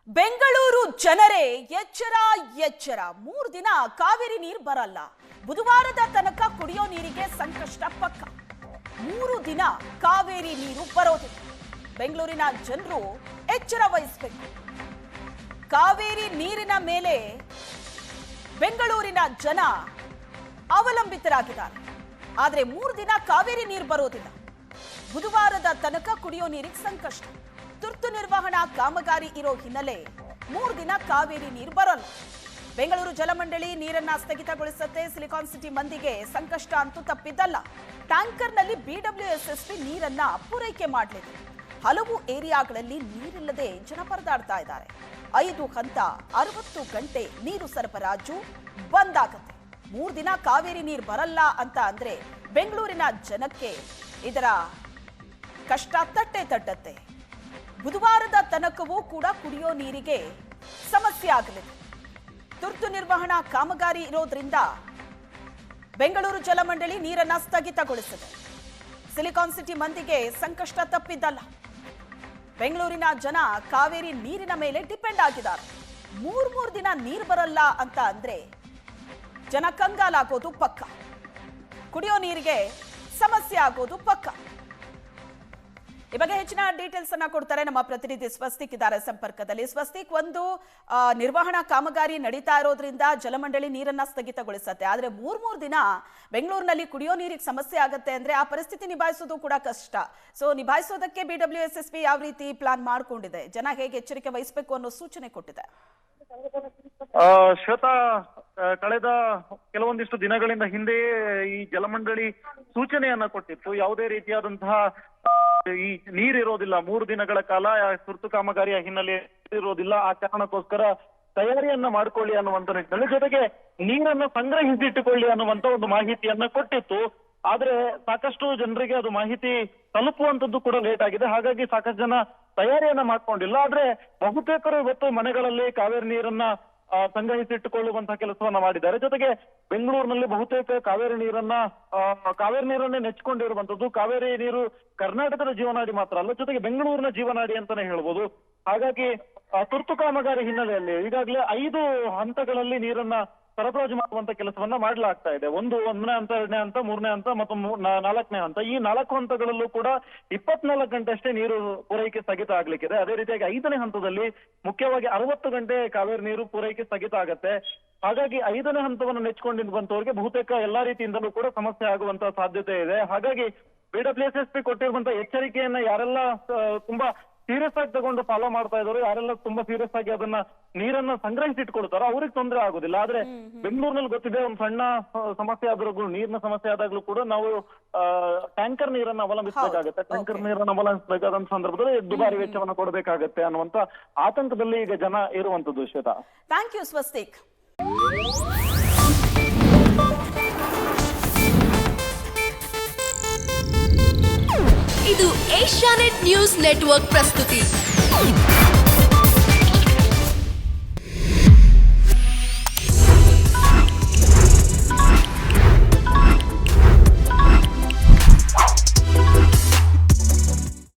ಬೆಂಗಳೂರು ಜನರೇ ಎಚ್ಚರ ಎಚ್ಚರ 3 ದಿನ ಕಾವೇರಿ ನೀರು ಬರಲ್ಲ. ಬುಧವಾರದ ತನಕ ಕುಡಿಯೋ ನೀರಿಗೆ ಸಂಕಷ್ಟ ಪಕ್ಕ. 3 ದಿನ ಕಾವೇರಿ ನೀರು ಬರೋದಿಲ್ಲ. ಬೆಂಗಳೂರಿನ ಜನರು ಎಚ್ಚರ ವಹಿಸಬೇಕು. ಕಾವೇರಿ ನೀರಿನ ಮೇಲೆ ಬೆಂಗಳೂರಿನ ಜನ ಅವಲಂಬಿತರಾಗಿದ್ದಾರೆ. ಆದರೆ 3 ದಿನ ಕಾವೇರಿ ನೀರು ಬರೋದಿಲ್ಲ. ಬುಧವಾರದ ತನಕ ಕುಡಿಯೋ ನೀರಿಗೆ ಸಂಕಷ್ಟ. ತುರ್ತು ನಿರ್ವಹಣಾ ಕಾಮಗಾರಿ ಇರೋ ಹಿನ್ನೆಲೆ 3 ದಿನ ಕಾವೇರಿ ನೀರು ಬರಲ್ಲ. ಬೆಂಗಳೂರು ಜಲಮಂಡಳಿ ನೀರನ್ನ ಸ್ಥಗಿತಗೊಳಿಸುತ್ತೆ. ಸಿಲಿಕಾನ್ ಸಿಟಿ ಮಂದಿಗೆ ಸಂಕಷ್ಟ ಅಂತೂ ತಪ್ಪಿದ್ದಲ್ಲ. ಟ್ಯಾಂಕರ್ನಲ್ಲಿ ಬಿಡಬ್ಲ್ಯೂಎಸ್ಎಸ್ಪಿ ನೀರನ್ನ ಪೂರೈಕೆ ಮಾಡಲಿದೆ. ಹಲವು ಏರಿಯಾಗಳಲ್ಲಿ ನೀರಿಲ್ಲದೆ ಜನ ಪರದಾಡ್ತಾ ಇದ್ದಾರೆ. 5 ಹಂತ 60 ಗಂಟೆ ನೀರು ಸರಬರಾಜು ಬಂದ್ ಆಗುತ್ತೆ. 3 ದಿನ ಕಾವೇರಿ ನೀರು ಬರಲ್ಲ ಅಂತ ಅಂದ್ರೆ ಬೆಂಗಳೂರಿನ ಜನಕ್ಕೆ ಇದರ ಕಷ್ಟ ತಟ್ಟತ್ತೆ. ಬುಧವಾರದ ತನಕವೂ ಕೂಡ ಕುಡಿಯೋ ನೀರಿಗೆ ಸಮಸ್ಯೆ ಆಗಲಿದೆ. ತುರ್ತು ನಿರ್ವಹಣಾ ಕಾಮಗಾರಿ ಇರೋದ್ರಿಂದ ಬೆಂಗಳೂರು ಜಲಮಂಡಳಿ ನೀರನ್ನ ಸ್ಥಗಿತಗೊಳಿಸಿದೆ. ಸಿಲಿಕಾನ್ ಸಿಟಿ ಮಂದಿಗೆ ಸಂಕಷ್ಟ ತಪ್ಪಿದ್ದಲ್ಲ. ಬೆಂಗಳೂರಿನ ಜನ ಕಾವೇರಿ ನೀರಿನ ಮೇಲೆ ಡಿಪೆಂಡ್ ಆಗಿದ್ದಾರೆ. 3 ದಿನ ನೀರು ಬರಲ್ಲ ಅಂತ ಅಂದ್ರೆ ಜನ ಕಂಗಾಲಾಗೋದು ಪಕ್ಕ. ಕುಡಿಯೋ ನೀರಿಗೆ ಸಮಸ್ಯೆ ಆಗೋದು ಪಕ್ಕ. ಈ ಬಗ್ಗೆ ಹೆಚ್ಚಿನ ಡೀಟೇಲ್ಸ್ ಅನ್ನ ಕೊಡ್ತಾರೆ ನಮ್ಮ ಪ್ರತಿನಿಧಿ ಸ್ವಸ್ತಿಕ್ ಇದ್ದಾರೆ ಸಂಪರ್ಕದಲ್ಲಿ. ಸ್ವಸ್ತಿಕ್, ಒಂದು ನಿರ್ವಹಣಾ ಕಾಮಗಾರಿ ನಡೀತಾ ಇರೋದ್ರಿಂದ ಜಲಮಂಡಳಿ ನೀರನ್ನ ಸ್ಥಗಿತಗೊಳಿಸುತ್ತೆ. ಆದ್ರೆ 3 ದಿನ ಬೆಂಗಳೂರಿನಲ್ಲಿ ಕುಡಿಯೋ ನೀರಿಗೆ ಸಮಸ್ಯೆ ಆಗುತ್ತೆ ಅಂದ್ರೆ ಆ ಪರಿಸ್ಥಿತಿ ನಿಭಾಯಿಸೋದು ಕೂಡ ಕಷ್ಟ. ಸೊ ನಿಭಾಯಿಸೋದಕ್ಕೆ ಬಿಡಬ್ಲ್ಯೂಎಸ್ಎಸ್ಪಿ ಯಾವ ರೀತಿ ಪ್ಲಾನ್ ಮಾಡ್ಕೊಂಡಿದೆ, ಜನ ಹೇಗೆ ಎಚ್ಚರಿಕೆ ವಹಿಸಬೇಕು ಅನ್ನೋ ಸೂಚನೆ ಕೊಟ್ಟಿದೆ? ಶ್ವೇತಾ, ಕಳೆದ ಕೆಲವೊಂದಿಷ್ಟು ದಿನಗಳಿಂದ ಹಿಂದೆ ಈ ಜಲಮಂಡಳಿ ಸೂಚನೆಯನ್ನ ಕೊಟ್ಟಿತ್ತು. ಯಾವುದೇ ರೀತಿಯಾದಂತಹ ಈ ನೀರಿರೋದಿಲ್ಲ, 3 ದಿನಗಳ ಕಾಲ ತುರ್ತು ಕಾಮಗಾರಿಯ ಹಿನ್ನೆಲೆ ಇರೋದಿಲ್ಲ. ಆ ಕಾರಣಕ್ಕೋಸ್ಕರ ತಯಾರಿಯನ್ನ ಮಾಡ್ಕೊಳ್ಳಿ ಅನ್ನುವಂತ ನಿಟ್ಟಿನಲ್ಲಿ, ಜೊತೆಗೆ ನೀರನ್ನು ಸಂಗ್ರಹಿಸಿಟ್ಟುಕೊಳ್ಳಿ ಅನ್ನುವಂತ ಒಂದು ಮಾಹಿತಿಯನ್ನ ಕೊಟ್ಟಿತ್ತು. ಆದ್ರೆ ಸಾಕಷ್ಟು ಜನರಿಗೆ ಅದು ಮಾಹಿತಿ ತಲುಪುವಂತದ್ದು ಕೂಡ ಲೇಟ್ ಆಗಿದೆ. ಹಾಗಾಗಿ ಸಾಕಷ್ಟು ಜನ ತಯಾರಿಯನ್ನ ಮಾಡ್ಕೊಂಡಿಲ್ಲ. ಆದ್ರೆ ಬಹುತೇಕರು ಇವತ್ತು ಮನೆಗಳಲ್ಲಿ ಕಾವೇರಿ ನೀರನ್ನ ಸಂಗ್ರಹಿಸಿಟ್ಟುಕೊಳ್ಳುವಂತಹ ಕೆಲಸವನ್ನ ಮಾಡಿದ್ದಾರೆ. ಜೊತೆಗೆ ಬೆಂಗಳೂರಿನಲ್ಲಿ ಬಹುತೇಕ ಕಾವೇರಿ ನೀರನ್ನೇ ನೆಚ್ಕೊಂಡಿರುವಂತದ್ದು. ಕಾವೇರಿ ನೀರು ಕರ್ನಾಟಕದ ಜೀವನಾಡಿ ಮಾತ್ರ ಅಲ್ಲ, ಜೊತೆಗೆ ಬೆಂಗಳೂರಿನ ಜೀವನಾಡಿ ಅಂತಾನೆ ಹೇಳ್ಬೋದು. ಹಾಗಾಗಿ ತುರ್ತು ಕಾಮಗಾರಿ ಹಿನ್ನೆಲೆಯಲ್ಲಿ ಈಗಾಗಲೇ 5 ಹಂತಗಳಲ್ಲಿ ನೀರನ್ನ ಸರಬರಾಜು ಮಾಡುವಂತ ಕೆಲಸವನ್ನ ಮಾಡಲಾಗ್ತಾ ಇದೆ. 1ನೇ ಹಂತ, 2ನೇ ಹಂತ, 3ನೇ ಹಂತ ಮತ್ತು 4ನೇ ಹಂತ. ಈ 4 ಹಂತಗಳಲ್ಲೂ ಕೂಡ 24 ಗಂಟೆ ಅಷ್ಟೇ ನೀರು ಪೂರೈಕೆ ಸ್ಥಗಿತ ಆಗ್ಲಿಕ್ಕಿದೆ. ಅದೇ ರೀತಿಯಾಗಿ 5ನೇ ಹಂತದಲ್ಲಿ ಮುಖ್ಯವಾಗಿ 60 ಗಂಟೆ ಕಾವೇರಿ ನೀರು ಪೂರೈಕೆ ಸ್ಥಗಿತ ಆಗತ್ತೆ. ಹಾಗಾಗಿ 5ನೇ ಹಂತವನ್ನು ನೆಚ್ಕೊಂಡಿರುವಂತವ್ರಿಗೆ ಬಹುತೇಕ ಎಲ್ಲಾ ರೀತಿಯಿಂದಲೂ ಕೂಡ ಸಮಸ್ಯೆ ಆಗುವಂತ ಸಾಧ್ಯತೆ ಇದೆ. ಹಾಗಾಗಿ ಬಿಡಬ್ಲ್ಯೂಎಸ್ಎಸ್ಪಿ ಕೊಟ್ಟಿರುವಂತಹ ಎಚ್ಚರಿಕೆಯನ್ನ ಯಾರೆಲ್ಲ ತುಂಬಾ ಸೀರಿಯಸ್ ಆಗಿ ತಗೊಂಡು ಫಾಲೋ ಮಾಡ್ತಾ ಇದ್ರು, ಯಾರೆಲ್ಲ ತುಂಬಾ ಸೀರಿಯಸ್ ಆಗಿ ಅದನ್ನ ನೀರನ್ನ ಸಂಗ್ರಹಿಸಿಟ್ಕೊಳ್ತಾರೋ ಅವ್ರಿಗೆ ತೊಂದರೆ ಆಗುದಿಲ್ಲ. ಆದ್ರೆ ಬೆಂಗಳೂರಿನಲ್ಲಿ ಗೊತ್ತಿದೆ, ಒಂದು ಸಣ್ಣ ಸಮಸ್ಯೆ ಆದ್ರೂ, ನೀರಿನ ಸಮಸ್ಯೆ ಆದಾಗ್ಲೂ ಕೂಡ ನಾವು ಟ್ಯಾಂಕರ್ ನೀರನ್ನ ಅವಲಂಬಿಸಬೇಕಾಗತ್ತೆ. ಟ್ಯಾಂಕರ್ ನೀರನ್ನ ಅವಲಂಬಿಸಬೇಕಾದಂತ ಸಂದರ್ಭದಲ್ಲಿ ದುಬಾರಿ ವೆಚ್ಚವನ್ನ ಕೊಡಬೇಕಾಗತ್ತೆ ಅನ್ನುವಂತ ಆತಂಕದಲ್ಲಿ ಈಗ ಜನ ಇರುವಂತದ್ದು. Shweta, thank you Swastik. ಇದು ಏಷ್ಯಾನೆಟ್ ನ್ಯೂಸ್ ನೆಟ್ವರ್ಕ್ ಪ್ರಸ್ತುತಿ.